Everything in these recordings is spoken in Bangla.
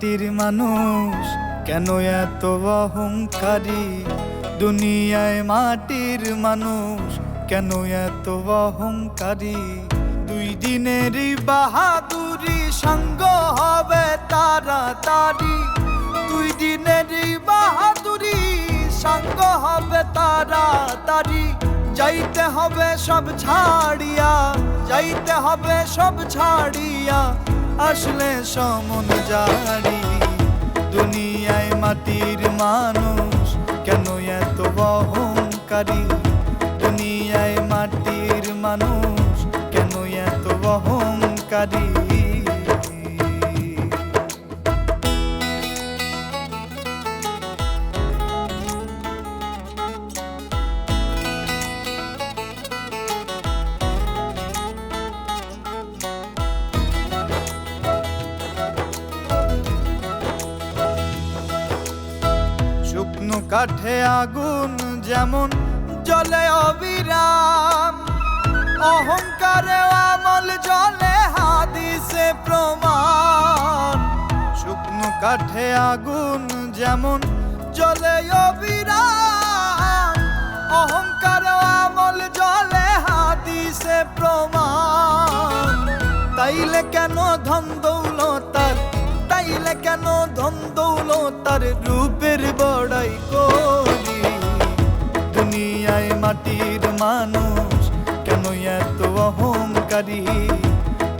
মাটির মানুষ কেন এত অহংকারী? দুনিয়ায় মাটির মানুষ কেন এত অহংকারী? দুই দিনেরই বাহাদুরি সঙ্গ হবে তাড়াতাড়ি। দুই দিনেরই বাহাদুরি সঙ্গ হবে তাড়াতাড়ি। যাইতে হবে সব ছাড়িয়া, যাইতে হবে সব ছাড়িয়া, আসলে সমন জারি। দুনিয়ায় মাটির মানুষ কেন এত অহংকারী? দুনিয়ায় মাটির মানুষ কেন এত অহংকারী? শুকনো কাঠে আগুন যেমন জ্বলে অবিরাম, অহংকারে আমল জ্বলে হাদিসে প্রমাণ। শুকনো কাঠে আগুন যেমন জ্বলে অবিরাম, অহংকারে আমল জ্বলে হাদিসে প্রমাণ। তাইলে কেন ধন দৌলতার, তাইলে কেন ধন দৌলতার রূপের বড়াই করি? দুনিয়ায় মাটির মানুষ কেন এত অহংকারী?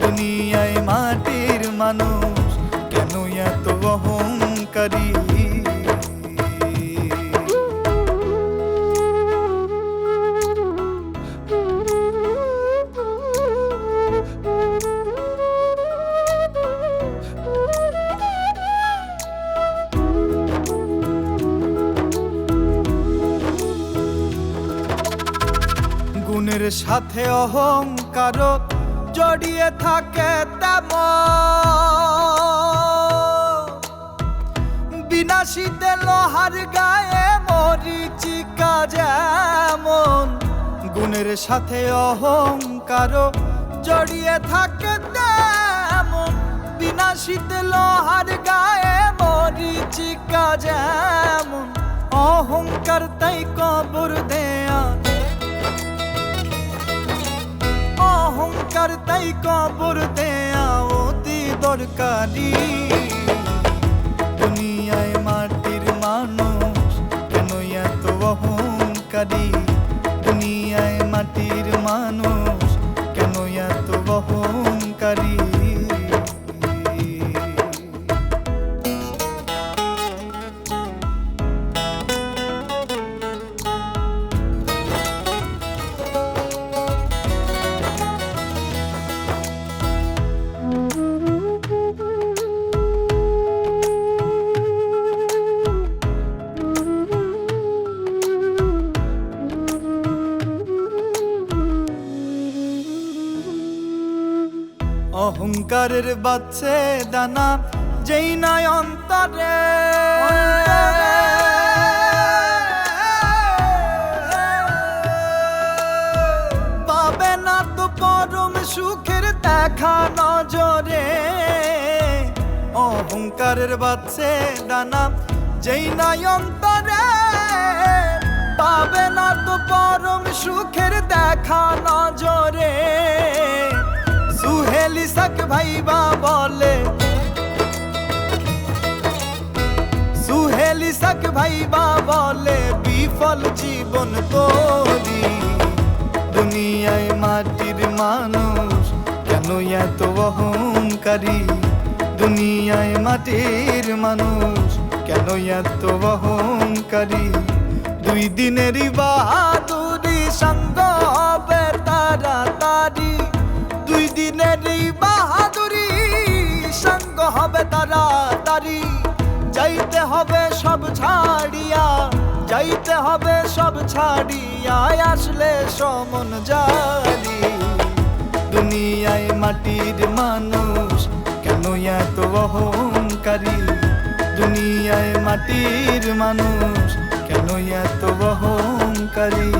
দুনিয়ায় মাটির মানুষ কেন এত অহংকারী? গুণের সাথে অহংকার জড়িয়ে থাকে তেমন, বিনাশীতে লোহার গায়ে মরিচিকা যেমন। গুণের সাথে অহংকার জড়িয়ে থাকে তেমন, বিনাশীতে লোহার গায়ে মরিচিকা যেমন। অহংকার তাই কবর দেয়া, অহংকার তাই কবর দেয়া অতি দরকারি। দুনিয়ায় মাটির মানুষ কেন এত অহংকারী? দুনিয়ায় মাটির মানুষ কেন এত অহংকারী? অহংকারের বাচ্চে দানা যেই নয় অন্তরে, পাবে না তো পরম সুখের দেখা নজরে। অহংকারের বাচ্চে দানা যেই নয় অন্তরে, পাবে না তো পরম সুখের দেখা নজরে। সুহেলি সাক ভাইবা বলে, সুহেলি সাক ভাইবা বলে বিফল জীবন তোরি। দুনিয়ায় মাটির মানুষ কেন এত অহংকারী? দুনিয়ায় মাটির মানুষ কেন এত অহংকারী? দুই দিনেরই বাহাদুরি সঙ্গ হবে তাড়াতাড়ি। দুই দিনেরই বাহাদুরি সঙ্গ হবে তাড়াতাড়ি। যাইতে হবে সব ছাড়িয়া, যাইতে হবে সব ছাড়িয়া, আসলে সমন জারি। দুনিয়ায় মাটির মানুষ কেন এত অহংকারী? দুনিয়ায় মাটির মানুষ কেন এত অহংকারী?